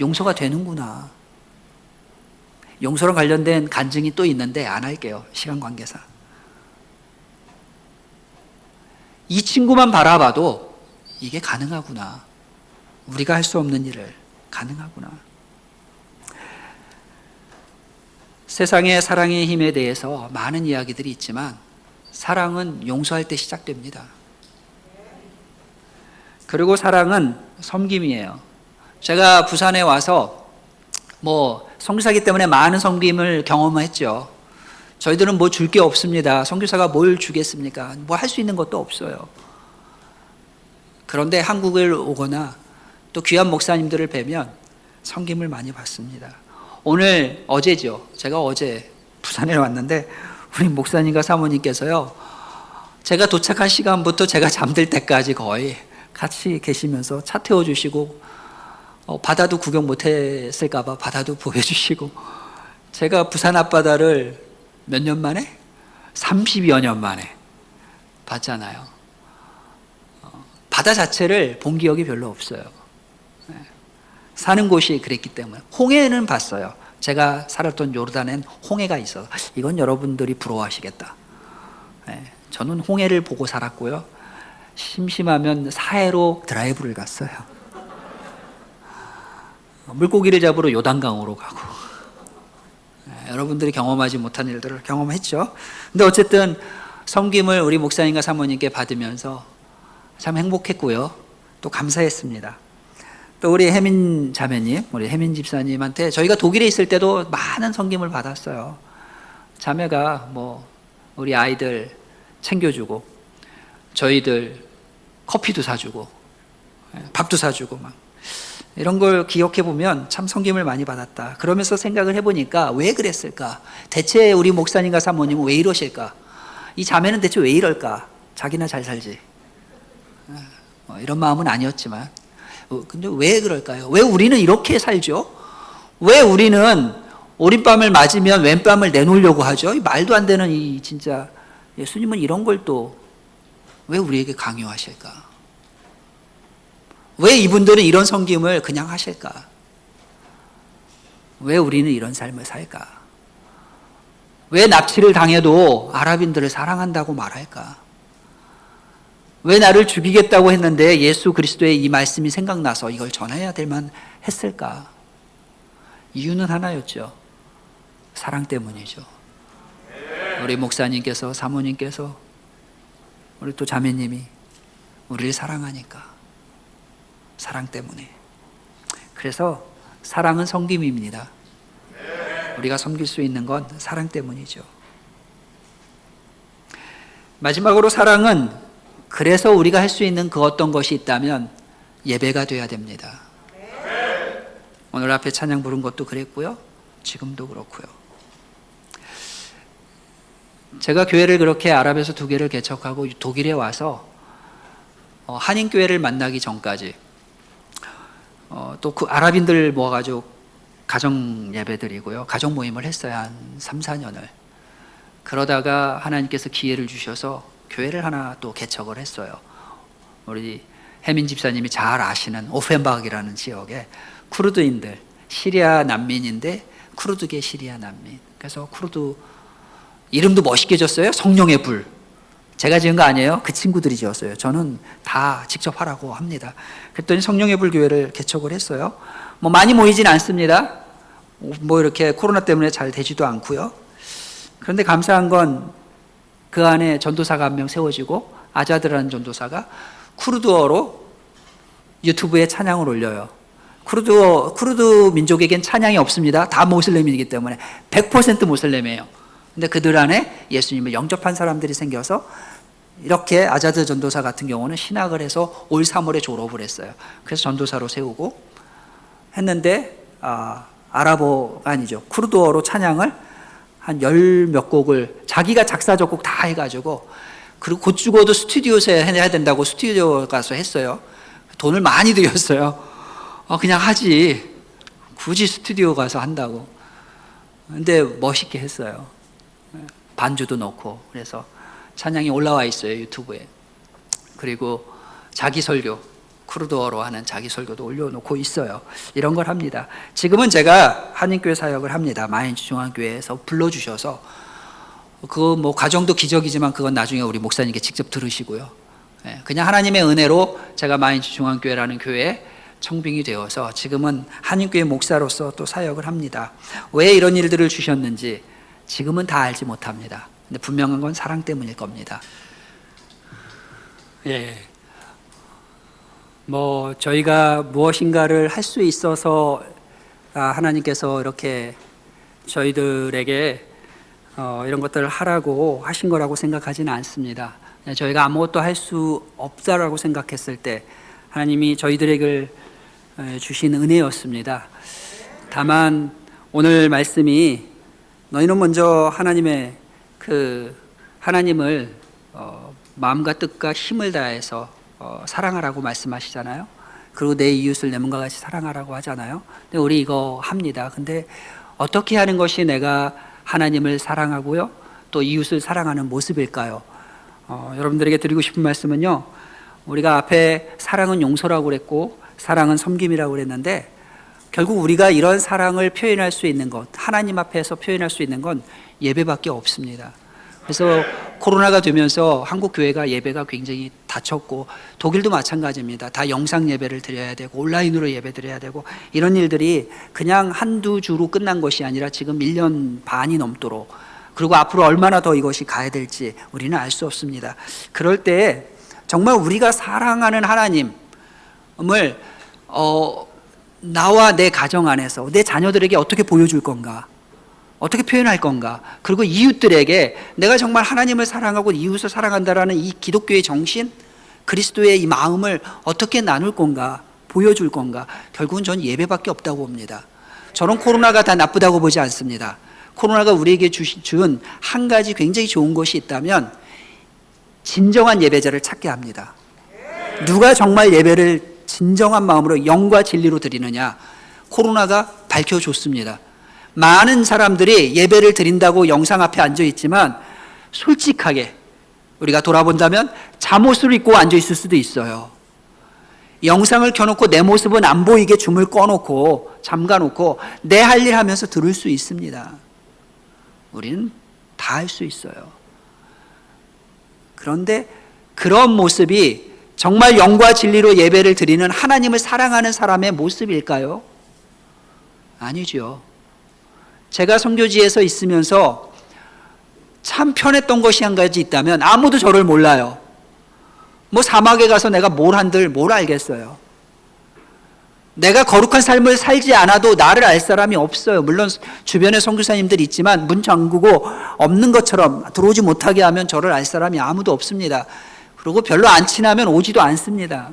용서가 되는구나. 용서랑 관련된 간증이 또 있는데 안 할게요. 시간 관계상. 이 친구만 바라봐도 이게 가능하구나. 우리가 할 수 없는 일을 가능하구나. 세상의 사랑의 힘에 대해서 많은 이야기들이 있지만 사랑은 용서할 때 시작됩니다. 그리고 사랑은 섬김이에요. 제가 부산에 와서 선교사기 때문에 많은 섬김을 경험했죠. 저희들은 뭐 줄 게 없습니다. 선교사가 뭘 주겠습니까? 뭐 할 수 있는 것도 없어요. 그런데 한국을 오거나 또 귀한 목사님들을 뵈면 섬김을 많이 받습니다. 어제죠. 제가 어제 부산에 왔는데 우리 목사님과 사모님께서요, 제가 도착한 시간부터 제가 잠들 때까지 거의 같이 계시면서 차 태워주시고 바다도 구경 못했을까봐 바다도 보여주시고, 제가 부산 앞바다를 몇 년 만에? 30여 년 만에 봤잖아요. 바다 자체를 본 기억이 별로 없어요. 사는 곳이 그랬기 때문에. 홍해는 봤어요. 제가 살았던 요르단엔 홍해가 있어서 이건 여러분들이 부러워하시겠다. 저는 홍해를 보고 살았고요. 심심하면 사해로 드라이브를 갔어요. 물고기를 잡으러 요단강으로 가고. 여러분들이 경험하지 못한 일들을 경험했죠. 근데 어쨌든 섬김을 우리 목사님과 사모님께 받으면서 참 행복했고요. 또 감사했습니다. 또 우리 혜민 자매님, 우리 혜민 집사님한테 저희가 독일에 있을 때도 많은 섬김을 받았어요. 자매가 우리 아이들 챙겨주고, 저희들 커피도 사주고, 밥도 사주고 이런 걸 기억해 보면 참 섬김을 많이 받았다. 그러면서 생각을 해보니까 왜 그랬을까? 대체 우리 목사님과 사모님은 왜 이러실까? 이 자매는 대체 왜 이럴까? 자기나 잘 살지. 이런 마음은 아니었지만, 근데 왜 그럴까요? 왜 우리는 이렇게 살죠? 왜 우리는 오른밤을 맞으면 왼밤을 내놓으려고 하죠? 말도 안 되는 진짜 예수님은 이런 걸 또 왜 우리에게 강요하실까? 왜 이분들은 이런 섬김을 그냥 하실까? 왜 우리는 이런 삶을 살까? 왜 납치를 당해도 아랍인들을 사랑한다고 말할까? 왜 나를 죽이겠다고 했는데 예수 그리스도의 이 말씀이 생각나서 이걸 전해야 될 만 했을까? 이유는 하나였죠. 사랑 때문이죠. 우리 목사님께서, 사모님께서, 우리 또 자매님이 우리를 사랑하니까. 사랑 때문에. 그래서 사랑은 섬김입니다. 우리가 섬길 수 있는 건 사랑 때문이죠. 마지막으로 사랑은 그래서 우리가 할 수 있는 그 어떤 것이 있다면 예배가 돼야 됩니다. 오늘 앞에 찬양 부른 것도 그랬고요. 지금도 그렇고요. 제가 교회를 그렇게 아랍에서 2개를 개척하고 독일에 와서 한인교회를 만나기 전까지 또 그 아랍인들 모아가지고 가정 예배드리고요. 가정 모임을 했어요. 한 3, 4년을. 그러다가 하나님께서 기회를 주셔서 교회를 하나 또 개척을 했어요. 우리 혜민 집사님이 잘 아시는 오펜바흐이라는 지역에 쿠르드인들, 시리아 난민인데 쿠르드계 시리아 난민. 그래서 쿠르드 이름도 멋있게 졌어요. 성령의 불. 제가 지은 거 아니에요. 그 친구들이 지었어요. 저는 다 직접 하라고 합니다. 그랬더니 성령의 불 교회를 개척을 했어요. 많이 모이진 않습니다. 이렇게 코로나 때문에 잘 되지도 않고요. 그런데 감사한 건 그 안에 전도사가 한 명 세워지고, 아자드라는 전도사가 쿠르드어로 유튜브에 찬양을 올려요. 쿠르드 민족에겐 찬양이 없습니다. 다 모슬렘이기 때문에 100% 모슬렘이에요. 근데 그들 안에 예수님을 영접한 사람들이 생겨서 이렇게 아자드 전도사 같은 경우는 신학을 해서 올 3월에 졸업을 했어요. 그래서 전도사로 세우고 했는데 아랍어가 아니죠. 쿠르드어로 찬양을 한 열 몇 곡을 자기가 작사 작곡 다 해가지고, 그리고 곧 죽어도 스튜디오에서 해야 된다고 스튜디오 가서 했어요. 돈을 많이 들였어요. 그냥 하지, 굳이 스튜디오 가서 한다고. 근데 멋있게 했어요. 반주도 넣고. 그래서 찬양이 올라와 있어요, 유튜브에. 그리고 자기 설교, 크루도어로 하는 자기 설교도 올려놓고 있어요. 이런 걸 합니다. 지금은 제가 한인교회 사역을 합니다. 마인츠 중앙교회에서 불러주셔서, 그거 뭐 과정도 기적이지만 그건 나중에 우리 목사님께 직접 들으시고요. 그냥 하나님의 은혜로 제가 마인츠 중앙교회라는 교회에 청빙이 되어서 지금은 한인교회 목사로서 또 사역을 합니다. 왜 이런 일들을 주셨는지 지금은 다 알지 못합니다. 근데 분명한 건 사랑 때문일 겁니다. 뭐 저희가 무엇인가를 할 수 있어서 하나님께서 이렇게 저희들에게 이런 것들을 하라고 하신 거라고 생각하지는 않습니다. 저희가 아무것도 할 수 없다라고 생각했을 때 하나님이 저희들에게 주신 은혜였습니다. 다만 오늘 말씀이 너희는 먼저 하나님을 마음과 뜻과 힘을 다해서 사랑하라고 말씀하시잖아요. 그리고 내 이웃을 내 몸과 같이 사랑하라고 하잖아요. 근데 우리 이거 합니다. 근데 어떻게 하는 것이 내가 하나님을 사랑하고요, 또 이웃을 사랑하는 모습일까요? 여러분들에게 드리고 싶은 말씀은요, 우리가 앞에 사랑은 용서라고 그랬고 사랑은 섬김이라고 그랬는데, 결국 우리가 이런 사랑을 표현할 수 있는 것, 하나님 앞에서 표현할 수 있는 건 예배밖에 없습니다. 그래서 코로나가 되면서 한국 교회가 예배가 굉장히 다쳤고, 독일도 마찬가지입니다. 다 영상 예배를 드려야 되고 온라인으로 예배 드려야 되고, 이런 일들이 그냥 한두 주로 끝난 것이 아니라 지금 1년 반이 넘도록, 그리고 앞으로 얼마나 더 이것이 가야 될지 우리는 알 수 없습니다. 그럴 때 정말 우리가 사랑하는 하나님을 나와 내 가정 안에서 내 자녀들에게 어떻게 보여줄 건가, 어떻게 표현할 건가, 그리고 이웃들에게 내가 정말 하나님을 사랑하고 이웃을 사랑한다라는 이 기독교의 정신, 그리스도의 이 마음을 어떻게 나눌 건가, 보여줄 건가. 결국은 전 예배밖에 없다고 봅니다. 저는 코로나가 다 나쁘다고 보지 않습니다. 코로나가 우리에게 준 한 가지 굉장히 좋은 것이 있다면 진정한 예배자를 찾게 합니다. 누가 정말 예배를 진정한 마음으로 영과 진리로 드리느냐, 코로나가 밝혀줬습니다. 많은 사람들이 예배를 드린다고 영상 앞에 앉아 있지만 솔직하게 우리가 돌아본다면 잠옷을 입고 앉아 있을 수도 있어요. 영상을 켜놓고 내 모습은 안 보이게 줌을 꺼놓고 잠가놓고 내 할 일 하면서 들을 수 있습니다. 우리는 다 할 수 있어요. 그런데 그런 모습이 정말 영과 진리로 예배를 드리는 하나님을 사랑하는 사람의 모습일까요? 아니죠. 제가 선교지에서 있으면서 참 편했던 것이 한 가지 있다면, 아무도 저를 몰라요. 뭐 사막에 가서 내가 뭘 한들 뭘 알겠어요. 내가 거룩한 삶을 살지 않아도 나를 알 사람이 없어요. 물론 주변에 선교사님들 있지만 문 잠그고 없는 것처럼 들어오지 못하게 하면 저를 알 사람이 아무도 없습니다. 그리고 별로 안 친하면 오지도 않습니다.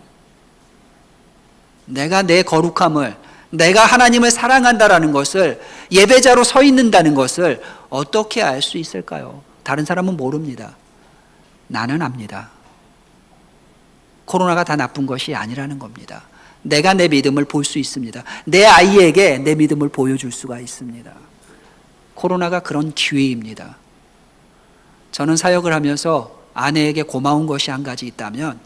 내가 내 거룩함을, 내가 하나님을 사랑한다라는 것을, 예배자로 서 있는다는 것을 어떻게 알 수 있을까요? 다른 사람은 모릅니다. 나는 압니다. 코로나가 다 나쁜 것이 아니라는 겁니다. 내가 내 믿음을 볼 수 있습니다. 내 아이에게 내 믿음을 보여줄 수가 있습니다. 코로나가 그런 기회입니다. 저는 사역을 하면서 아내에게 고마운 것이 한 가지 있다면,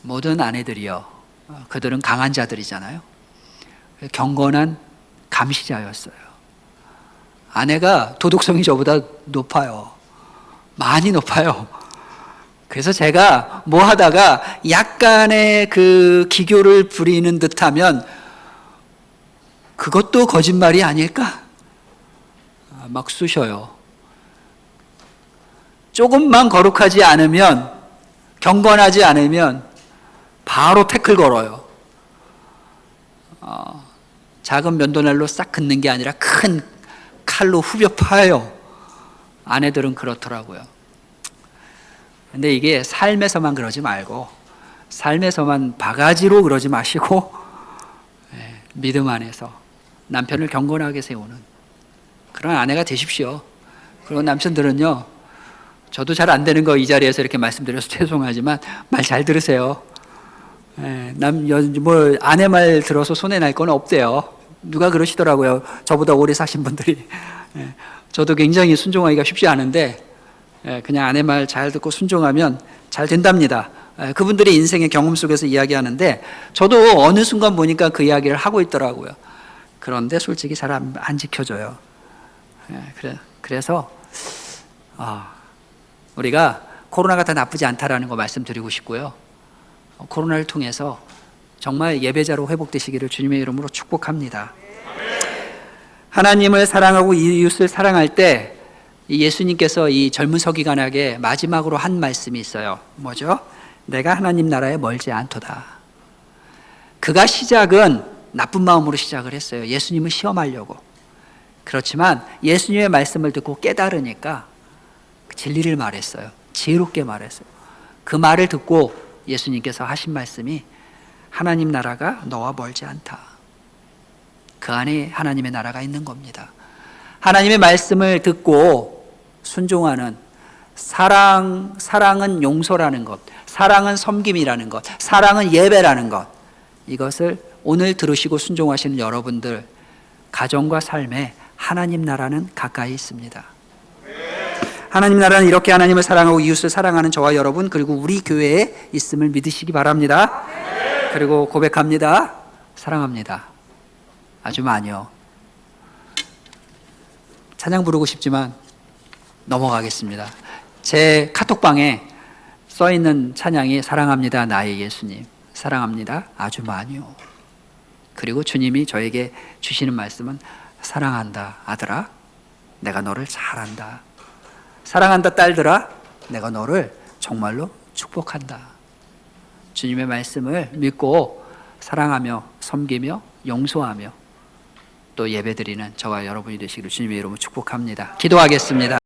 모든 아내들이요, 그들은 강한 자들이잖아요. 경건한 감시자였어요. 아내가 도덕성이 저보다 높아요. 많이 높아요. 그래서 제가 뭐 하다가 약간의 그 기교를 부리는 듯하면 그것도 거짓말이 아닐까? 막 쑤셔요. 조금만 거룩하지 않으면, 경건하지 않으면 바로 태클 걸어요. 작은 면도날로 싹 긋는 게 아니라 큰 칼로 후벼 파요. 아내들은 그렇더라고요. 근데 이게 삶에서만 그러지 말고, 삶에서만 바가지로 그러지 마시고, 믿음 안에서 남편을 경건하게 세우는, 그런 아내가 되십시오. 그리고 남편들은요, 저도 잘 안 되는 거 이 자리에서 이렇게 말씀드려서 죄송하지만 말 잘 들으세요. 아내 말 들어서 손해 날 건 없대요. 누가 그러시더라고요. 저보다 오래 사신 분들이. 저도 굉장히 순종하기가 쉽지 않은데, 그냥 아내 말 잘 듣고 순종하면 잘 된답니다. 그분들의 인생의 경험 속에서 이야기하는데, 저도 어느 순간 보니까 그 이야기를 하고 있더라고요. 그런데 솔직히 잘 안 지켜져요. 그래서 우리가 코로나가 다 나쁘지 않다라는 거 말씀드리고 싶고요. 코로나를 통해서 정말 예배자로 회복되시기를 주님의 이름으로 축복합니다. 하나님을 사랑하고 이웃을 사랑할 때 예수님께서 이 젊은 서기관에게 마지막으로 한 말씀이 있어요. 뭐죠? 내가 하나님 나라에 멀지 않도다. 그가 시작은 나쁜 마음으로 시작을 했어요. 예수님을 시험하려고. 그렇지만 예수님의 말씀을 듣고 깨달으니까 진리를 말했어요. 지혜롭게 말했어요. 그 말을 듣고 예수님께서 하신 말씀이 하나님 나라가 너와 멀지 않다. 그 안에 하나님의 나라가 있는 겁니다. 하나님의 말씀을 듣고 순종하는 사랑은 용서라는 것, 사랑은 섬김이라는 것, 사랑은 예배라는 것, 이것을 오늘 들으시고 순종하시는 여러분들 가정과 삶에 하나님 나라는 가까이 있습니다. 하나님 나라는 이렇게 하나님을 사랑하고 이웃을 사랑하는 저와 여러분 그리고 우리 교회에 있음을 믿으시기 바랍니다. 그리고 고백합니다. 사랑합니다. 아주 많이요. 찬양 부르고 싶지만 넘어가겠습니다. 제 카톡방에 써있는 찬양이 사랑합니다 나의 예수님, 사랑합니다 아주 많이요. 그리고 주님이 저에게 주시는 말씀은 사랑한다 아들아, 내가 너를 잘한다. 사랑한다 딸들아, 내가 너를 정말로 축복한다. 주님의 말씀을 믿고 사랑하며 섬기며 용서하며 또 예배드리는 저와 여러분이 되시기를 주님의 이름으로 축복합니다. 기도하겠습니다.